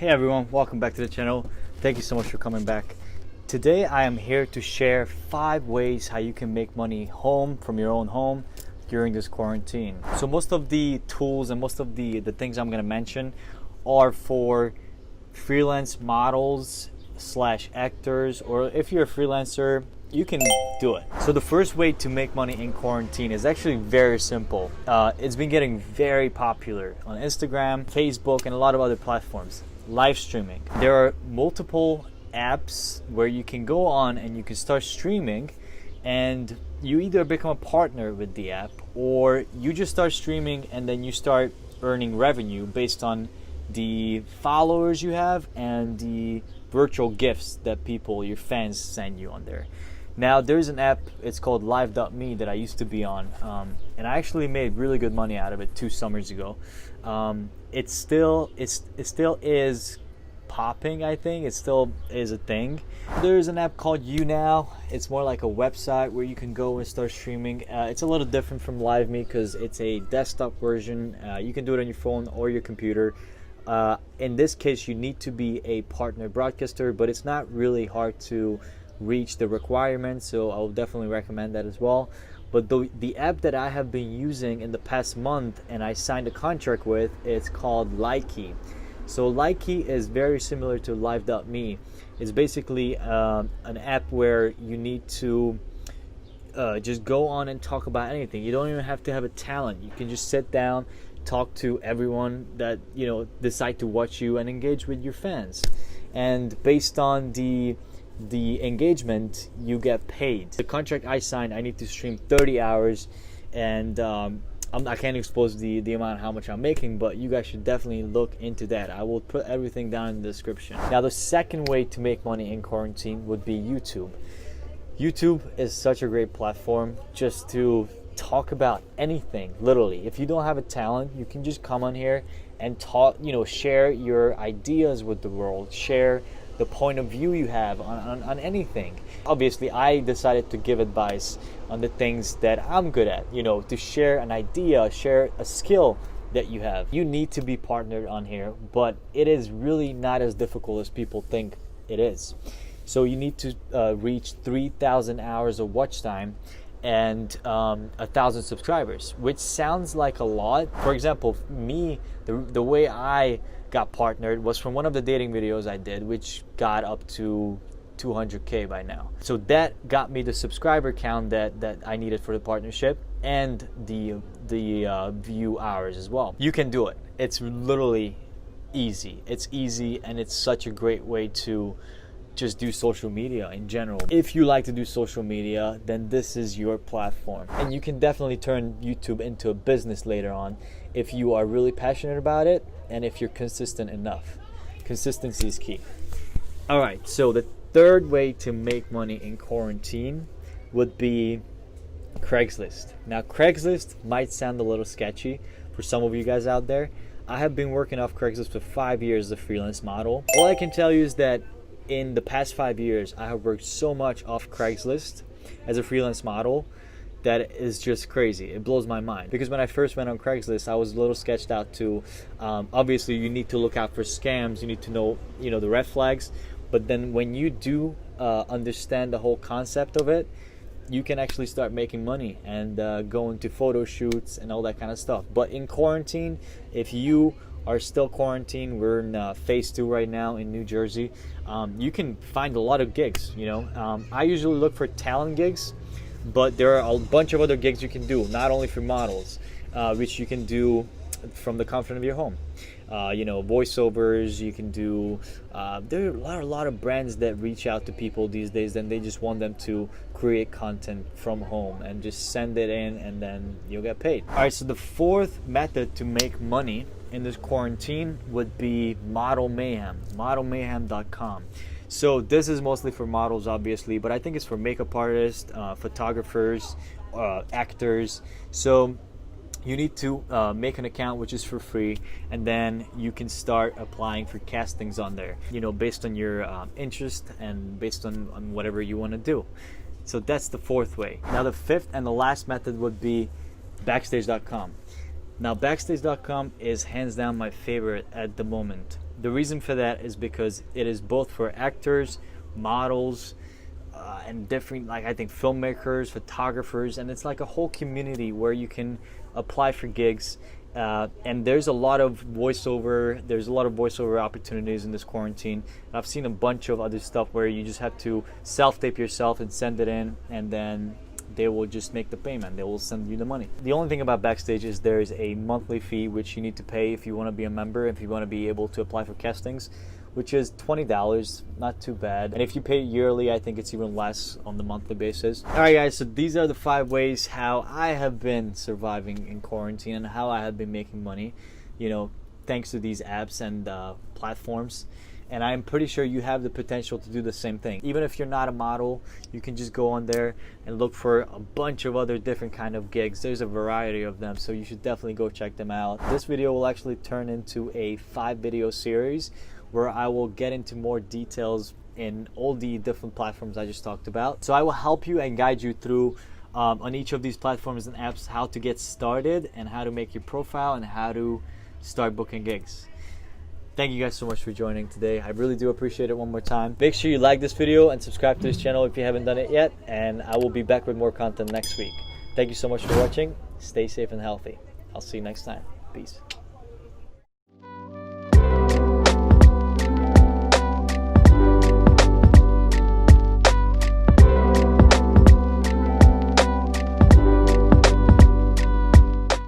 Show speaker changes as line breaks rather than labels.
Hey everyone, welcome back to the channel. Thank you so much for coming back. Today I am here to share 5 ways how you can make money from your own home during this quarantine. So most of the tools and most of the things I'm going to mention are for freelance models slash actors, or if you're a freelancer, you can do it. So the first way to make money in quarantine is actually very simple. It's been getting very popular on Instagram, Facebook, and a lot of other platforms. Live streaming. There are multiple apps where you can go on and you can start streaming, and you either become a partner with the app or you just start streaming and then you start earning revenue based on the followers you have and the virtual gifts that people, your fans, send you on there. Now there's an app, it's called live.me, that I used to be on, and I actually made really good money out of it 2 summers ago. It still is popping, I think. It still is a thing. There's an app called YouNow. It's more like a website where you can go and start streaming. It's a little different from LiveMe because it's a desktop version. You can do it on your phone or your computer. In this case, you need to be a partner broadcaster, but it's not really hard to reach the requirements, so I will definitely recommend that as well. But the app that I have been using in the past month and I signed a contract with, it's called Likey. So Likey is very similar to live.me. It's basically an app where you need to just go on and talk about anything. You don't even have to have a talent. You can just sit down, talk to everyone that decide to watch you and engage with your fans. And based on the engagement, you get paid. The contract I signed, I need to stream 30 hours, and I can't expose the amount of how much I'm making, but you guys should definitely look into that. I will put everything down in the description. Now the second way to make money in quarantine would be YouTube. YouTube is such a great platform just to talk about anything, literally. If you don't have a talent, you can just come on here and talk, share your ideas with the world, share the point of view you have on anything. Obviously, I decided to give advice on the things that I'm good at, to share an idea, share a skill that you have. You need to be partnered on here, but it is really not as difficult as people think it is. So you need to reach 3,000 hours of watch time and 1,000 subscribers, which sounds like a lot. For example, me, the way I got partnered was from one of the dating videos I did, which got up to 200K by now. So that got me the subscriber count that I needed for the partnership, and the view hours as well. You can do it. It's literally easy. It's easy, and it's such a great way to just do social media in general. If you like to do social media, then this is your platform. And you can definitely turn YouTube into a business later on if you are really passionate about it and if you're consistent enough. Consistency is key. All right, so the third way to make money in quarantine would be Craigslist. Now, Craigslist might sound a little sketchy for some of you guys out there. I have been working off Craigslist for 5 years as a freelance model. All I can tell you is that in the past 5 years, I have worked so much off Craigslist as a freelance model that is just crazy. It blows my mind. Because when I first went on Craigslist, I was a little sketched out too. Obviously, you need to look out for scams. You need to know, the red flags. But then when you do understand the whole concept of it, you can actually start making money and go into photo shoots and all that kind of stuff. But in quarantine, if you are still quarantined, we're in phase 2 right now in New Jersey, you can find a lot of gigs. I usually look for talent gigs, but there are a bunch of other gigs you can do, not only for models, which you can do from the comfort of your home. Voiceovers, you can do, there are a lot of brands that reach out to people these days, and they just want them to create content from home and just send it in, and then you'll get paid. All right, so the fourth method to make money in this quarantine would be Model Mayhem, modelmayhem.com. So this is mostly for models, obviously, but I think it's for makeup artists, photographers, actors. So you need to make an account, which is for free, and then you can start applying for castings on there, based on your interest and based on whatever you want to do. So that's the fourth way. Now the fifth and the last method would be Backstage.com. Now Backstage.com is hands down my favorite at the moment. The reason for that is because it is both for actors, models, and different, like, I think filmmakers, photographers, and it's like a whole community where you can apply for gigs. And there's a lot of voiceover. There's a lot of voiceover opportunities in this quarantine. I've seen a bunch of other stuff where you just have to self-tape yourself and send it in, and then they will just make the payment. They will send you the money. The only thing about Backstage is there's a monthly fee which you need to pay if you want to be a member, if you want to be able to apply for castings, which is $20, not too bad. And if you pay yearly, I think it's even less on the monthly basis. All right, guys, so these are the 5 ways how I have been surviving in quarantine and how I have been making money, you know, thanks to these apps and platforms. And I'm pretty sure you have the potential to do the same thing. Even if you're not a model, you can just go on there and look for a bunch of other different kind of gigs. There's a variety of them, so you should definitely go check them out. This video will actually turn into a 5-video series where I will get into more details in all the different platforms I just talked about. So I will help you and guide you through on each of these platforms and apps how to get started and how to make your profile and how to start booking gigs. Thank you guys so much for joining today. I really do appreciate it one more time. Make sure you like this video and subscribe to this channel if you haven't done it yet, and I will be back with more content next week. Thank you so much for watching. Stay safe and healthy. I'll see you next time. Peace.